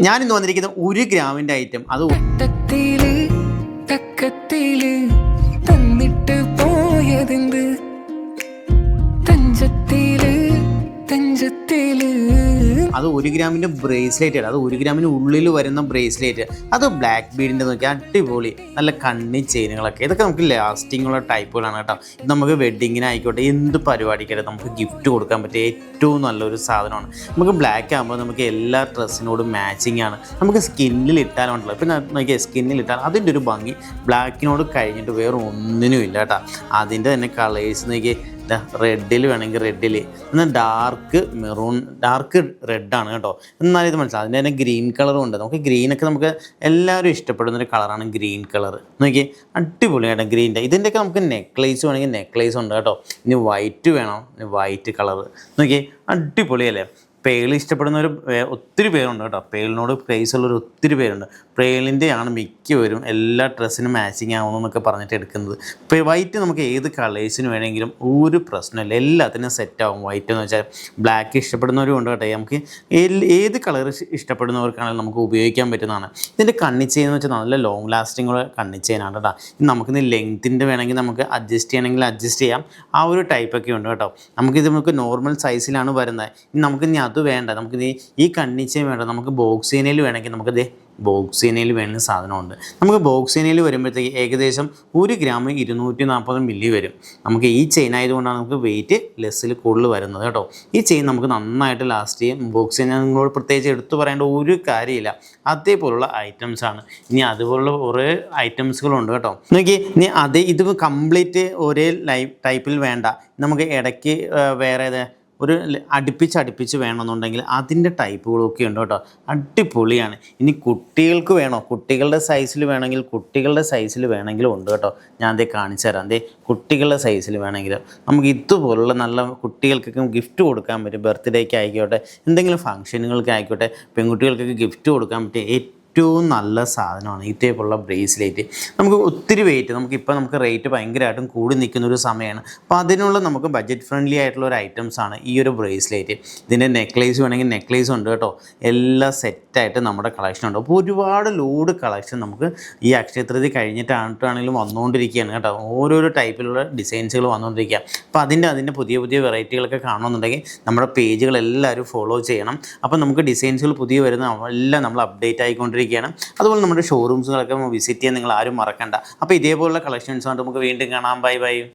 ഞാനിന്ന് വന്നിരിക്കുന്ന 1 ഗ്രാമിൻ്റെ ഐറ്റം അത് തന്നിട്ട് പോയതെന്ത് അത് 1 ഗ്രാമിൻ്റെ ബ്രേസ്ലെറ്റ് ആണ്. അത് 1 ഗ്രാമിന് ഉള്ളിൽ വരുന്ന ബ്രേസ്ലെറ്റ്. അത് ബ്ലാക്ക് ബീഡിൻ്റെ നോക്കി അടിപൊളി നല്ല കണ്ണി ചെയിനുകളൊക്കെ. ഇതൊക്കെ നമുക്ക് ലാസ്റ്റിംഗ് ഉള്ള ടൈപ്പുകളാണ് കേട്ടോ. ഇത് നമുക്ക് വെഡ്ഡിങ്ങിനായിക്കോട്ടെ എന്ത് പരിപാടിക്കായിട്ട് നമുക്ക് ഗിഫ്റ്റ് കൊടുക്കാൻ പറ്റിയ ഏറ്റവും നല്ലൊരു സാധനമാണ്. നമുക്ക് ബ്ലാക്ക് ആകുമ്പോൾ നമുക്ക് എല്ലാ ഡ്രസ്സിനോടും മാച്ചിങ് ആണ്. നമുക്ക് സ്കിന്നിൽ ഇട്ടാലുണ്ടല്ലോ. പിന്നെ നോക്കിയാൽ സ്കിന്നിൽ ഇട്ടാൽ അതിൻ്റെ ഒരു ഭംഗി ബ്ലാക്കിനോട് കഴിഞ്ഞിട്ട് വേറെ ഒന്നിനും ഇല്ല കേട്ടോ. അതിൻ്റെ തന്നെ കളേഴ്സ് നോക്കി റെഡിൽ വേണമെങ്കിൽ റെഡിൽ എന്നാൽ ഡാർക്ക് മെറൂൺ ഡാർക്ക് റെഡാണ് കേട്ടോ. എന്നാലും ഇത് മനസ്സിലാവും. അതിൻ്റെ തന്നെ ഗ്രീൻ കളറും ഉണ്ട്. നമുക്ക് ഗ്രീനൊക്കെ നമുക്ക് എല്ലാവരും ഇഷ്ടപ്പെടുന്നൊരു കളറാണ് ഗ്രീൻ കളർ. നോക്കി അടിപൊളിയായിട്ട് ഗ്രീൻ്റെ. ഇതിൻ്റെയൊക്കെ നമുക്ക് നെക്ലേസ് വേണമെങ്കിൽ നെക്ലേസ് ഉണ്ട് കേട്ടോ. ഇനി വൈറ്റ് വേണം, വൈറ്റ് കളർ നോക്കി അടിപൊളിയല്ലേ. പേൾ ഇഷ്ടപ്പെടുന്നവർ ഒത്തിരി പേരുണ്ട് കേട്ടോ. പേളിനോട് ക്രേസ് ഉള്ളൊരു ഒത്തിരി പേരുണ്ട്. പേളിൻ്റെയാണ് മിക്കവരും എല്ലാ ഡ്രസ്സിനും മാച്ചിങ് ആവുമെന്നൊക്കെ പറഞ്ഞിട്ട് എടുക്കുന്നത്. ഇപ്പോൾ വൈറ്റ് നമുക്ക് ഏത് കളേഴ്സിന് വേണമെങ്കിലും ഒരു പ്രശ്നമില്ല, എല്ലാത്തിനും സെറ്റാവും. വൈറ്റ് എന്ന് വെച്ചാൽ ബ്ലാക്ക് ഇഷ്ടപ്പെടുന്നവരും ഉണ്ട് കേട്ടോ. നമുക്ക് ഏത് കളർ ഇഷ്ടപ്പെടുന്നവർക്കാണെങ്കിലും നമുക്ക് ഉപയോഗിക്കാൻ പറ്റുന്നതാണ്. ഇതിൻ്റെ കണ്ണിച്ചെയിൻ എന്ന് വെച്ചാൽ നല്ല ലോങ് ലാസ്റ്റിംഗ് ഉള്ള കണ്ണിച്ചെയിനാണ് കേട്ടോ. നമുക്കിന്ന് ലെങ്ത്തിൻ്റെ വേണമെങ്കിൽ നമുക്ക് അഡ്ജസ്റ്റ് ചെയ്യണമെങ്കിൽ അഡ്ജസ്റ്റ് ചെയ്യാം. ആ ഒരു ടൈപ്പൊക്കെ ഉണ്ട് കേട്ടോ. നമുക്ക് നോർമൽ സൈസിലാണ് വരുന്നത്. നമുക്ക് ഇനി അത് വേണ്ട, നമുക്ക് ഈ കണ്ണിച്ചെയിൻ വേണ്ട, നമുക്ക് ബോക്സീനയിൽ വേണമെങ്കിൽ നമുക്ക് ബോക്സീനയിൽ വേണ്ട സാധനമുണ്ട്. നമുക്ക് ബോക്സീനയിൽ വരുമ്പോഴത്തേക്ക് ഏകദേശം 1 ഗ്രാം 240 മില്ലി വരും. നമുക്ക് ഈ ചെയിൻ ആയതുകൊണ്ടാണ് നമുക്ക് വെയിറ്റ് ലെസ്സിൽ കൂടുതൽ വരുന്നത് കേട്ടോ. ഈ ചെയിൻ നമുക്ക് നന്നായിട്ട് ലാസ്റ്റ് ചെയ്യും. ബോക്സീന നിങ്ങളോട് പ്രത്യേകിച്ച് എടുത്തു പറയേണ്ട ഒരു കാര്യമില്ല. അതേപോലുള്ള ഐറ്റംസാണ്. ഇനി അതുപോലുള്ള കുറേ ഐറ്റംസുകളുണ്ട് കേട്ടോ. നോക്കി ഇനി ഇത് കംപ്ലീറ്റ് ഒരേ ടൈപ്പിൽ വേണ്ട, നമുക്ക് ഇടയ്ക്ക് വേറെ ഒരു അടുപ്പിച്ച് വേണമെന്നുണ്ടെങ്കിൽ അതിൻ്റെ ടൈപ്പുകളൊക്കെ ഉണ്ട് കേട്ടോ. അടിപൊളിയാണ്. ഇനി കുട്ടികൾക്ക് വേണോ, കുട്ടികളുടെ സൈസിൽ വേണമെങ്കിൽ കുട്ടികളുടെ സൈസിൽ വേണമെങ്കിലും ഉണ്ട് കേട്ടോ. ഞാൻ അതേ കാണിച്ചു തരാം. കുട്ടികളുടെ സൈസിൽ വേണമെങ്കിൽ നമുക്ക് ഇതുപോലുള്ള നല്ല കുട്ടികൾക്കൊക്കെ ഗിഫ്റ്റ് കൊടുക്കാൻ പറ്റും. ബർത്ത്ഡേക്ക് ആയിക്കോട്ടെ, എന്തെങ്കിലും ഫംഗ്ഷനുകൾക്ക് ആയിക്കോട്ടെ, പെൺകുട്ടികൾക്കൊക്കെ ഗിഫ്റ്റ് കൊടുക്കാൻ പറ്റിയ ഏറ്റവും നല്ല സാധനമാണ് ഈ ടൈപ്പുള്ള ബ്രേസ്ലെറ്റ്. നമുക്ക് ഒത്തിരി വെയിറ്റ് നമുക്ക് റേറ്റ് ഭയങ്കരമായിട്ടും കൂടി നിൽക്കുന്ന ഒരു സമയമാണ്. അപ്പോൾ അതിനുള്ള നമുക്ക് ബഡ്ജറ്റ് ഫ്രണ്ട്ലി ആയിട്ടുള്ള ഒരു ഐറ്റംസാണ് ഈ ഒരു ബ്രേസ്ലെറ്റ്. ഇതിൻ്റെ നെക്ലേസ് വേണമെങ്കിൽ നെക്ലേസ് ഉണ്ട് കേട്ടോ. എല്ലാം സെറ്റായിട്ട് നമ്മുടെ കളക്ഷൻ ഉണ്ട്. അപ്പോൾ ഒരുപാട് ലോഡ് കളക്ഷൻ നമുക്ക് ഈ അക്ഷയ തൃതീയ കഴിഞ്ഞിട്ടാണെങ്കിലും വന്നുകൊണ്ടിരിക്കുകയാണ് കേട്ടോ. ഓരോരോ ടൈപ്പിലുള്ള ഡിസൈൻസുകൾ വന്നുകൊണ്ടിരിക്കുക. അപ്പോൾ അതിൻ്റെ പുതിയ വെറൈറ്റികളൊക്കെ കാണണമെന്നുണ്ടെങ്കിൽ നമ്മുടെ പേജുകളെല്ലാവരും ഫോളോ ചെയ്യണം. അപ്പോൾ നമുക്ക് ഡിസൈൻസുകൾ പുതിയ വരുന്ന എല്ലാം നമ്മൾ അപ്ഡേറ്റ് ആയിക്കൊണ്ടിരിക്കുകയാണ്. അതുപോലെ നമ്മുടെ ഷോറൂംസുകളൊക്കെ വിസിറ്റ് ചെയ്യാൻ നിങ്ങൾ ആരും മറക്കണ്ട. അപ്പോൾ ഇതേപോലുള്ള കളക്ഷൻസ് കൊണ്ട് നമുക്ക് വീണ്ടും കാണാം. Bye bye.